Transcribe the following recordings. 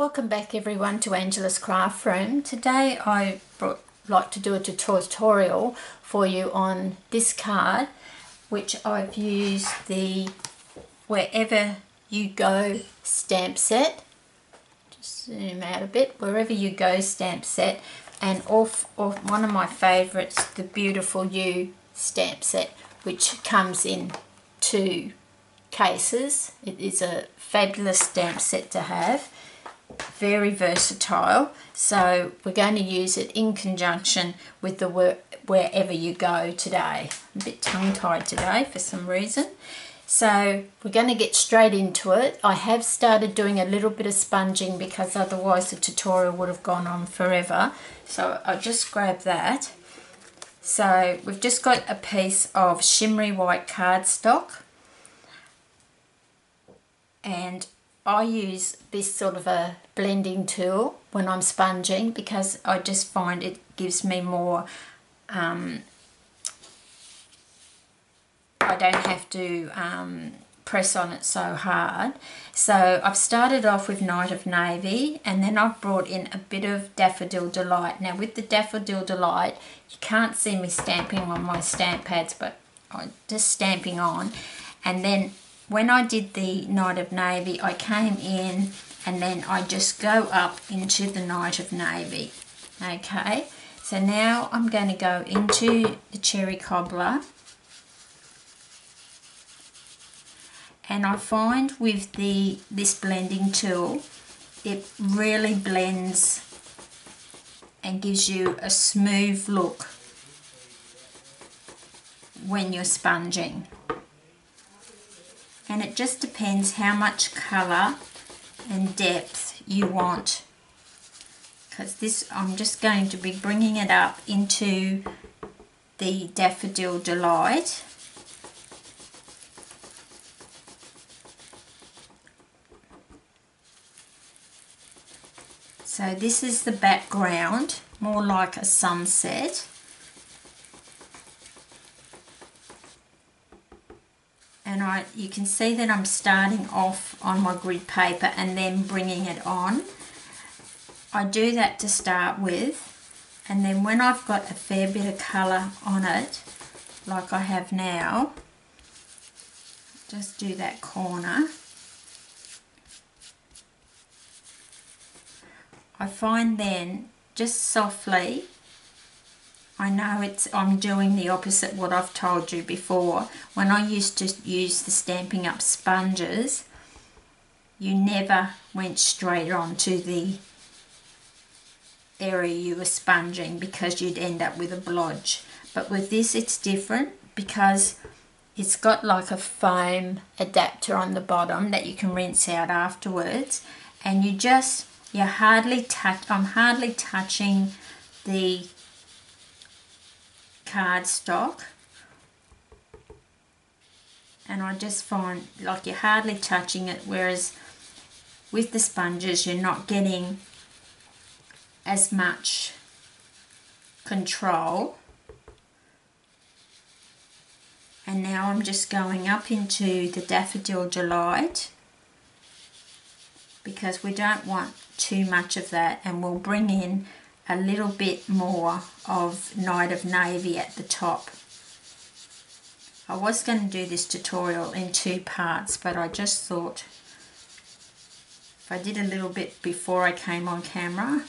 Welcome back everyone to Angela's Craft Room. Today I like to do a tutorial for you on this card, which I've used the Wherever You Go stamp set. Just zoom out a bit. Wherever You Go stamp set, and off one of my favourites, the Beautiful You stamp set, which comes in 2 cases. It is a fabulous stamp set to have. Very versatile, so we're going to use it in conjunction with the Wherever You Go today. I'm a bit tongue-tied today for some reason. So we're going to get straight into it. I have started doing a little bit of sponging because otherwise the tutorial would have gone on forever. So I'll just grab that. So we've just got a piece of shimmery white cardstock, and I use this sort of a blending tool when I'm sponging because I just find it gives me more, I don't have to press on it so hard. So I've started off with Night of Navy, and then I've brought in a bit of Daffodil Delight. Now with the Daffodil Delight, you can't see me stamping on my stamp pads, but I'm just stamping on. And then when I did the Night of Navy, I came in and then I just go up into the Night of Navy. Okay, so now I'm going to go into the Cherry Cobbler, and I find with this blending tool, it really blends and gives you a smooth look when you're sponging. And it just depends how much colour and depth you want, because this, I'm just going to be bringing it up into the Daffodil Delight. So this is the background, more like a sunset. And you can see that I'm starting off on my grid paper and then bringing it on. I do that to start with, and then when I've got a fair bit of colour on it, like I have now, just do that corner. I find then, just softly, I know I'm doing the opposite what I've told you before. When I used to use the Stampin' Up sponges, you never went straight on to the area you were sponging because you'd end up with a blodge. But with this it's different because it's got like a foam adapter on the bottom that you can rinse out afterwards, and I'm hardly touching the cardstock, and I just find like you're hardly touching it, whereas with the sponges you're not getting as much control. And now I'm just going up into the Daffodil Delight because we don't want too much of that, and we'll bring in a little bit more of Night of Navy at the top. I was going to do this tutorial in 2 parts, but I just thought if I did a little bit before I came on camera,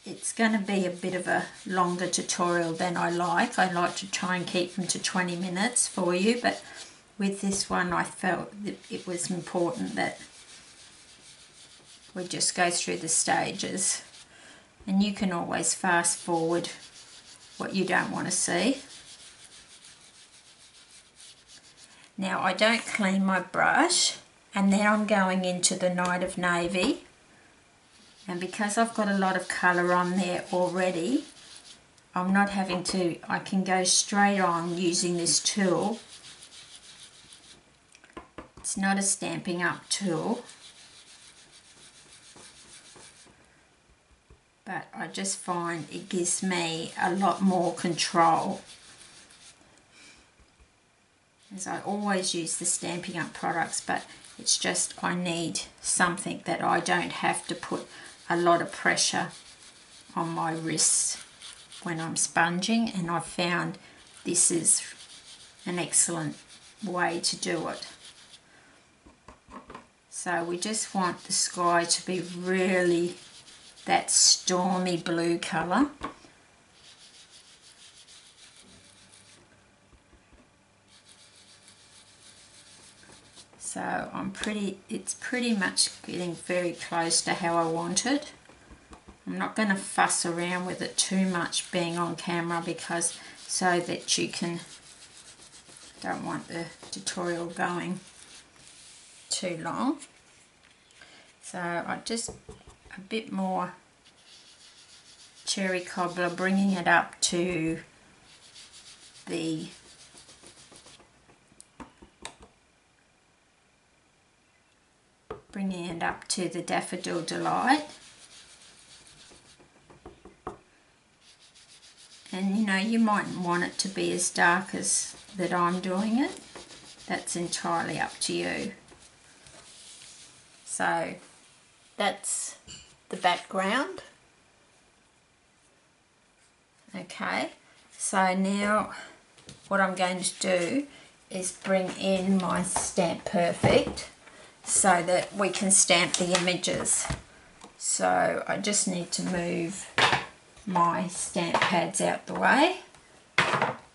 it's going to be a bit of a longer tutorial than I like. I like to try and keep them to 20 minutes for you, but with this one I felt that it was important that we just go through the stages, and you can always fast forward what you don't want to see. Now I don't clean my brush, and then I'm going into the Night of Navy, and because I've got a lot of colour on there already, I'm not having to, I can go straight on using this tool. It's not a Stampin' Up tool, but I just find it gives me a lot more control. As I always use the Stampin' Up products, but It's just I need something that I don't have to put a lot of pressure on my wrists when I'm sponging, and I've found this is an excellent way to do it. So we just want the sky to be really that stormy blue colour. So it's pretty much getting very close to how I want it. I'm not going to fuss around with it too much being on camera, because so that you can, don't want the tutorial going too long. So I just a bit more cherry cobbler, bringing it up to the Daffodil Delight. And you know, you mightn't want it to be as dark as that I'm doing it. That's entirely up to you. So that's the background. Okay, so now what I'm going to do is bring in my Stamp Perfect so that we can stamp the images. So I just need to move my stamp pads out the way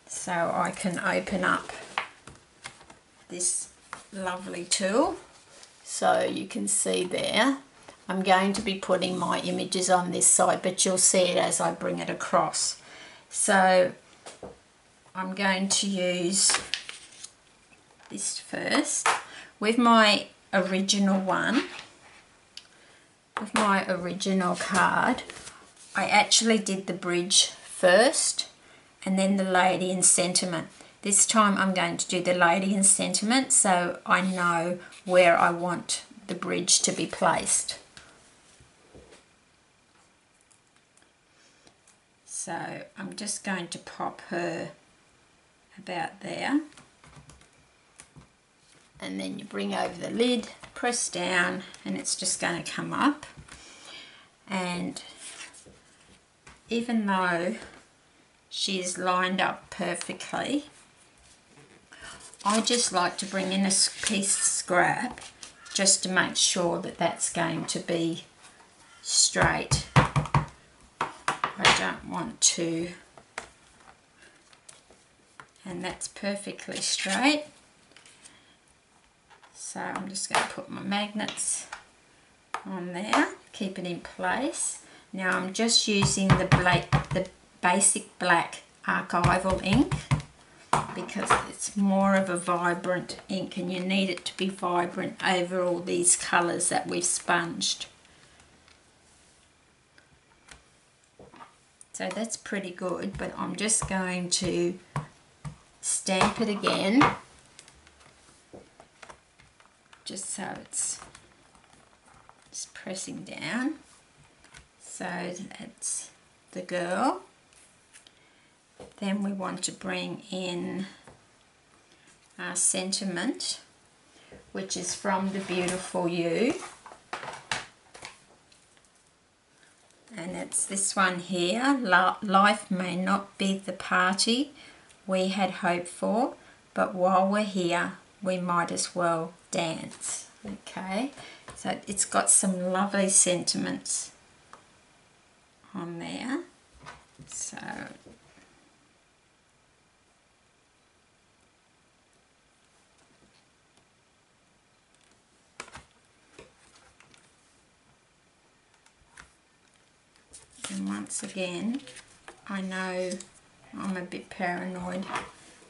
so I can open up this lovely tool. So you can see there, I'm going to be putting my images on this side, but you'll see it as I bring it across. So I'm going to use this first. With my original one, with my original card, I actually did the bridge first and then the Lady in Sentiment. This time I'm going to do the Lady in Sentiment so I know where I want the bridge to be placed. So I'm just going to pop her about there. And then you bring over the lid, press down, and it's just going to come up. And even though she's lined up perfectly, I just like to bring in a piece of scrap just to make sure that that's going to be straight. I don't want to, and that's perfectly straight. So I'm just going to put my magnets on there, keep it in place. Now I'm just using the basic black archival ink because it's more of a vibrant ink and you need it to be vibrant over all these colours that we've sponged. So that's pretty good, but I'm just going to stamp it again, just so it's just pressing down. So that's the girl. Then we want to bring in our Sentiment, which is from the Beautiful You. And it's this one here. Life may not be the party we had hoped for, but while we're here, we might as well dance. Okay, so it's got some lovely sentiments on there. So and once again, I know I'm a bit paranoid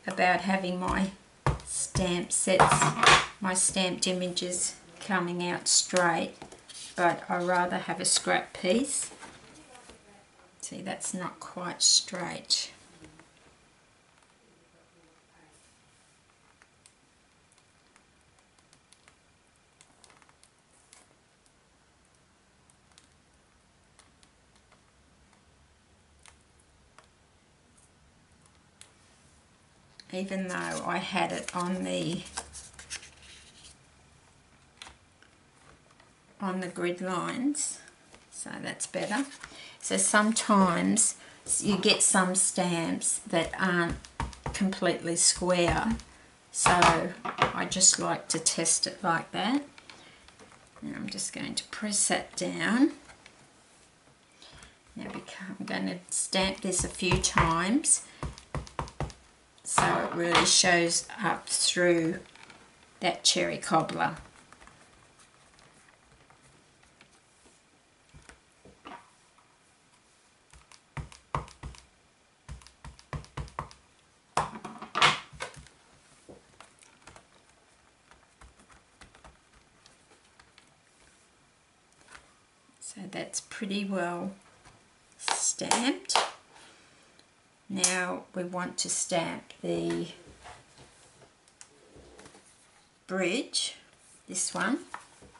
about having my stamp sets, my stamped images coming out straight, but I rather have a scrap piece. See, that's not quite straight. Even though I had it on the on the grid lines, so that's better. So sometimes you get some stamps that aren't completely square, so I just like to test it like that. And I'm just going to press that down. Now I'm going to stamp this a few times so it really shows up through that cherry cobbler. So that's pretty well stamped. Now we want to stamp the bridge, this one.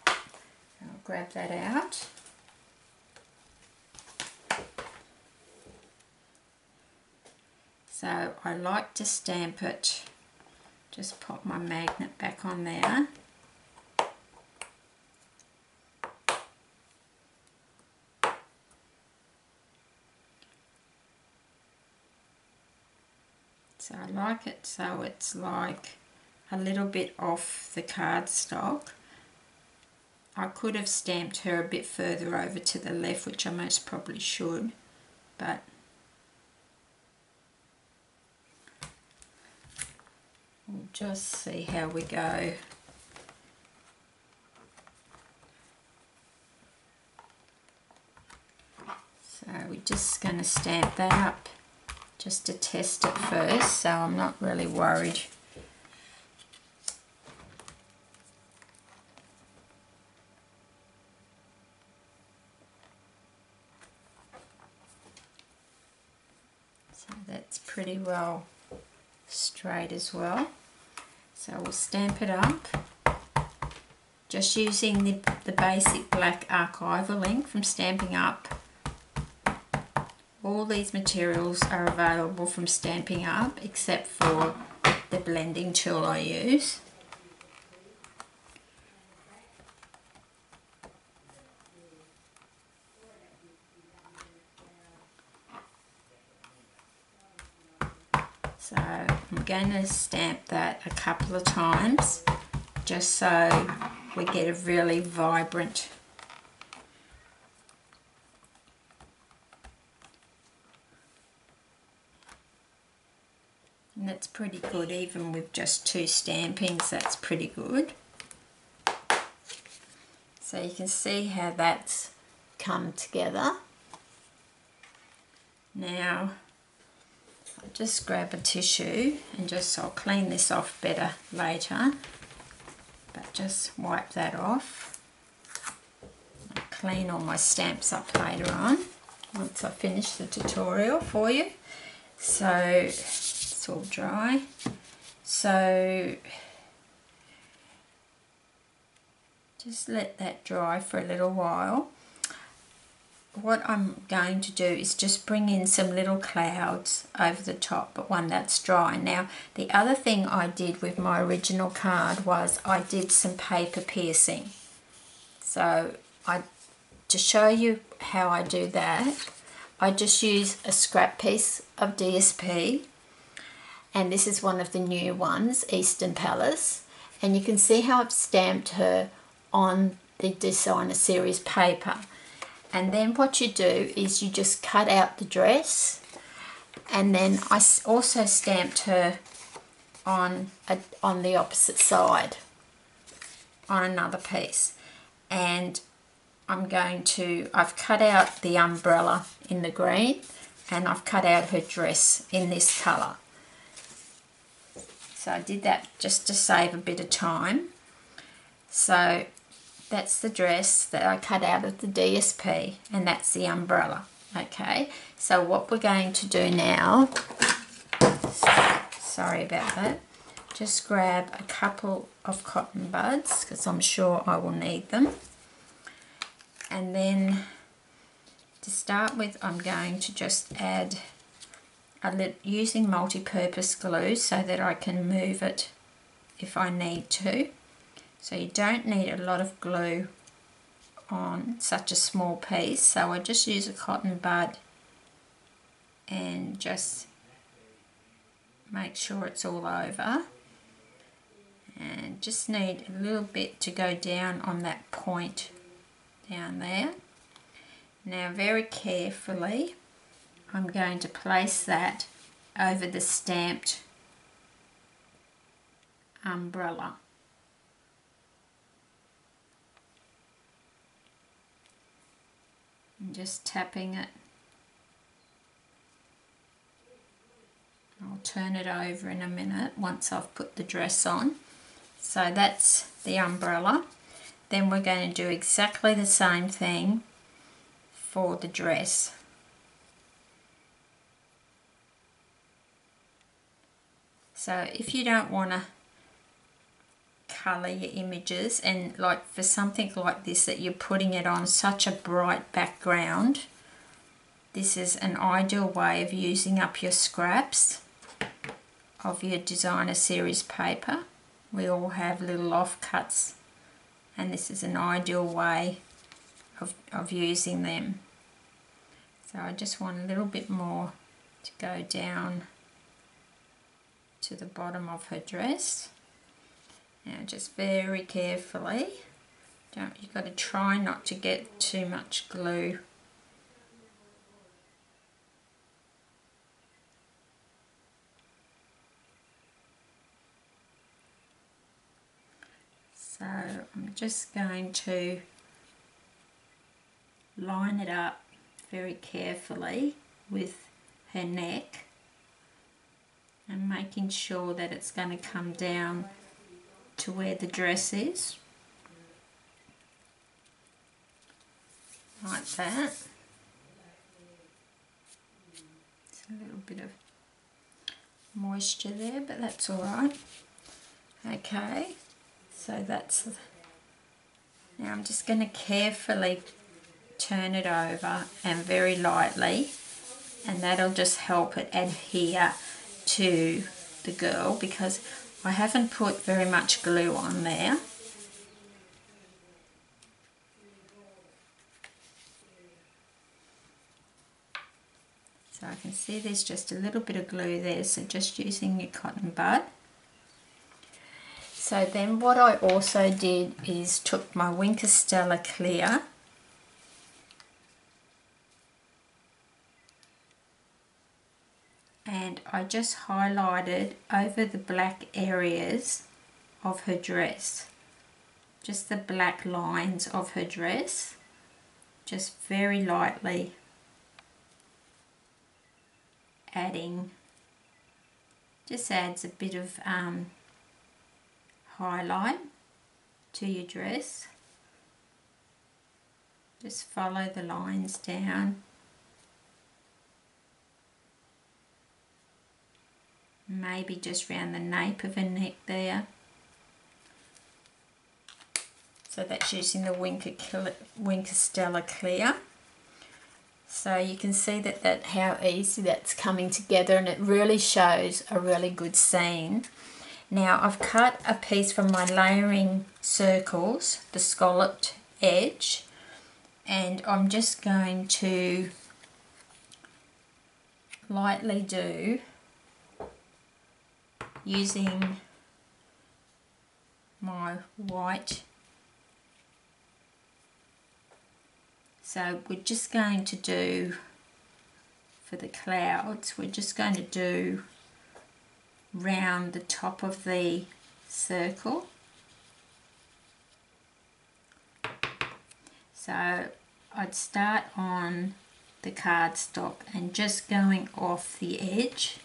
I'll grab that out. So I like to stamp it, just pop my magnet back on there. So I like it so it's like a little bit off the cardstock. I could have stamped her a bit further over to the left, which I most probably should, but we'll just see how we go. So we're just going to stamp that up just to test it first, so I'm not really worried. So that's pretty well straight as well. So we'll stamp it up, just using the basic black archival ink from Stampin' Up. All these materials are available from Stampin' Up except for the blending tool I use. So I'm going to stamp that a couple of times just so we get a really vibrant . And that's pretty good, even with just 2 stampings, that's pretty good. So you can see how that's come together. Now, I'll just grab a tissue and I'll clean this off better later, but just wipe that off. I'll clean all my stamps up later on, once I finish the tutorial for you. So, all dry, so just let that dry for a little while. What I'm going to do is just bring in some little clouds over the top, but one that's dry. Now the other thing I did with my original card was I did some paper piercing. So to show you how I do that, I just use a scrap piece of DSP. And this is one of the new ones, Eastern Palace. And you can see how I've stamped her on the Designer Series paper. And then what you do is you just cut out the dress. And then I also stamped her on the opposite side, on another piece. And I've cut out the umbrella in the green, and I've cut out her dress in this colour. So I did that just to save a bit of time. So that's the dress that I cut out of the DSP, and that's the umbrella. Okay, so what we're going to do now, sorry about that, just grab a couple of cotton buds because I'm sure I will need them. And then to start with, I'm going to just add using multi-purpose glue so that I can move it if I need to. So you don't need a lot of glue on such a small piece, so I just use a cotton bud and just make sure it's all over, and just need a little bit to go down on that point down there. Now very carefully I'm going to place that over the stamped umbrella. And just tapping it. I'll turn it over in a minute once I've put the dress on. So that's the umbrella. Then we're going to do exactly the same thing for the dress. So if you don't want to colour your images, and like for something like this that you're putting it on such a bright background, this is an ideal way of using up your scraps of your designer series paper. We all have little offcuts, and this is an ideal way of using them. So I just want a little bit more to go down to the bottom of her dress. Now just very carefully, you've got to try not to get too much glue. So I'm just going to line it up very carefully with her neck and making sure that it's going to come down to where the dress is, like that. It's a little bit of moisture there, but that's all right. Okay, so that's, now I'm just going to carefully turn it over and very lightly, and that'll just help it adhere to the girl, because I haven't put very much glue on there. So I can see there's just a little bit of glue there, so just using your cotton bud. So then what I also did is took my Wink of Stella Clear and I just highlighted over the black areas of her dress, just the black lines of her dress, just very lightly adding, just adds a bit of highlight to your dress. Just follow the lines down. Maybe just round the nape of her neck there. So that's using the Wink of Stella Clear. So you can see that how easy that's coming together, and it really shows a really good scene. Now I've cut a piece from my layering circles, the scalloped edge, and I'm just going to lightly do, using my white. So we're just going to do, for the clouds, we're just going to do round the top of the circle. So I'd start on the cardstock and just going off the edge.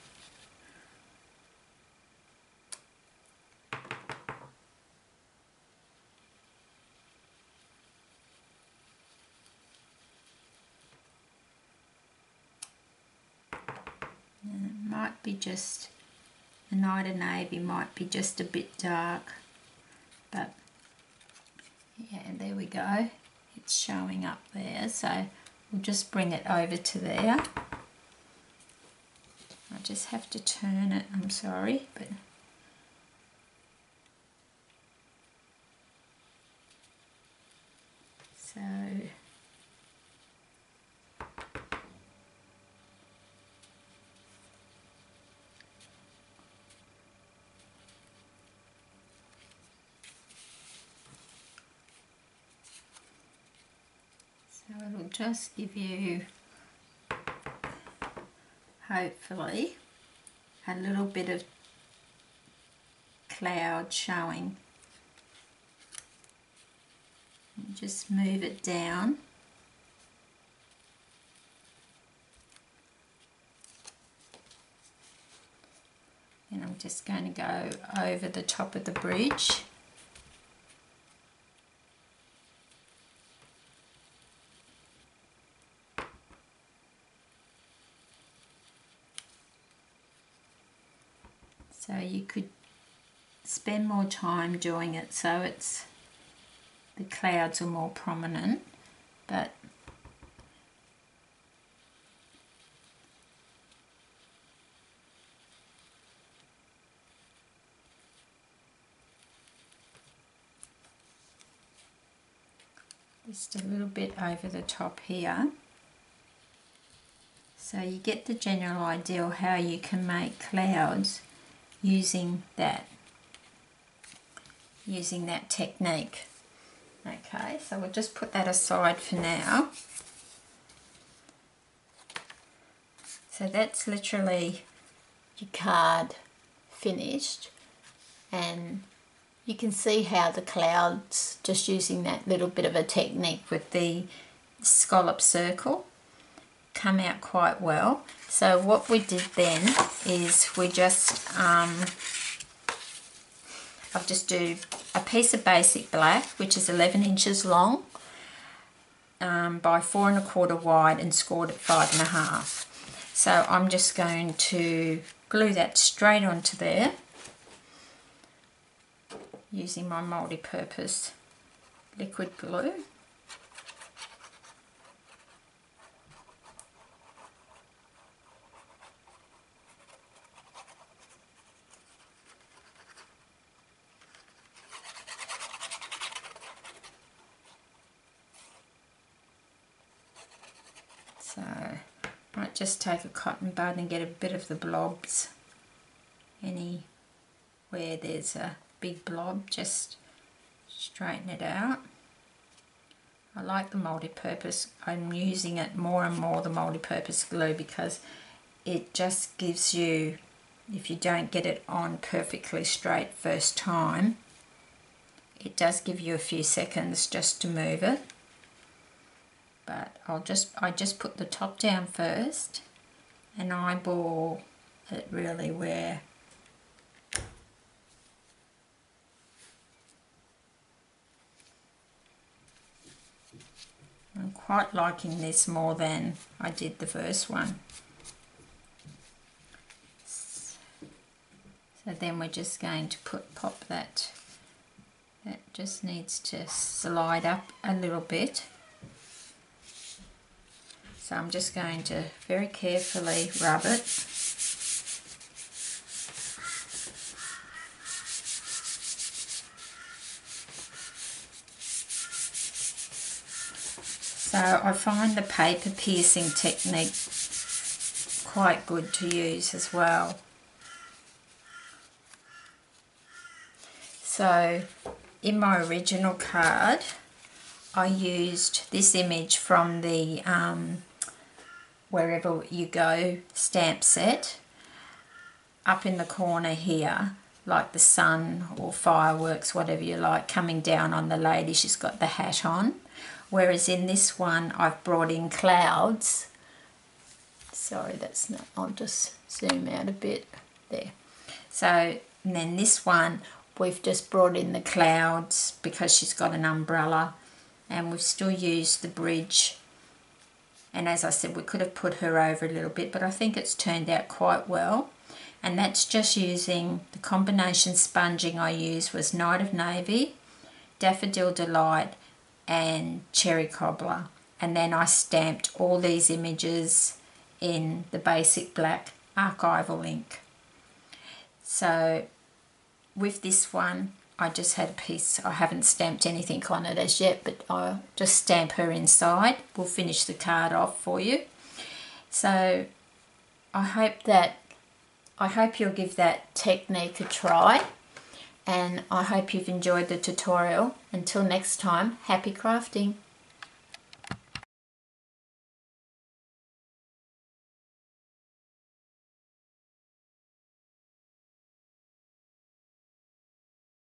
And it might be just, the Night of Navy might be just a bit dark, but yeah, there we go. It's showing up there, so we'll just bring it over to there. I just have to turn it, I'm sorry, but so just give you, hopefully, a little bit of cloud showing. And just move it down. And I'm just going to go over the top of the bridge. So you could spend more time doing it so it's the clouds are more prominent, but just a little bit over the top here. So you get the general idea of how you can make clouds using that technique. Okay, so we'll just put that aside for now. So that's literally your card finished, and you can see how the clouds, just using that little bit of a technique with the scallop circle, come out quite well. So what we did then is we just I've just do a piece of basic black, which is 11 inches long by 4 1/4 wide, and scored at 5 1/2. So I'm just going to glue that straight onto there using my multi-purpose liquid glue. So I might just take a cotton bud and get a bit of the blobs. Anywhere there's a big blob, just straighten it out. I like the multi-purpose. I'm using it more and more, the multi-purpose glue, because it just gives you, if you don't get it on perfectly straight first time, it does give you a few seconds just to move it. But I just put the top down first and eyeball it really where I'm quite liking this more than I did the first one. So then we're just going to pop that just needs to slide up a little bit. So I'm just going to very carefully rub it. So I find the paper piercing technique quite good to use as well. So in my original card, I used this image from the Wherever You Go stamp set. Up in the corner here, like the sun or fireworks, whatever you like, coming down on the lady. She's got the hat on. Whereas in this one, I've brought in clouds. Sorry, that's not, I'll just zoom out a bit there. So, and then this one, we've just brought in the clouds because she's got an umbrella, and we've still used the bridge. And as I said, we could have put her over a little bit, but I think it's turned out quite well. And that's just using the combination sponging I used was Night of Navy, Daffodil Delight, and Cherry Cobbler. And then I stamped all these images in the basic black archival ink. So with this one, I just had a piece, I haven't stamped anything on it as yet, but I'll just stamp her inside. We'll finish the card off for you. So I hope you'll give that technique a try, and I hope you've enjoyed the tutorial. Until next time, happy crafting.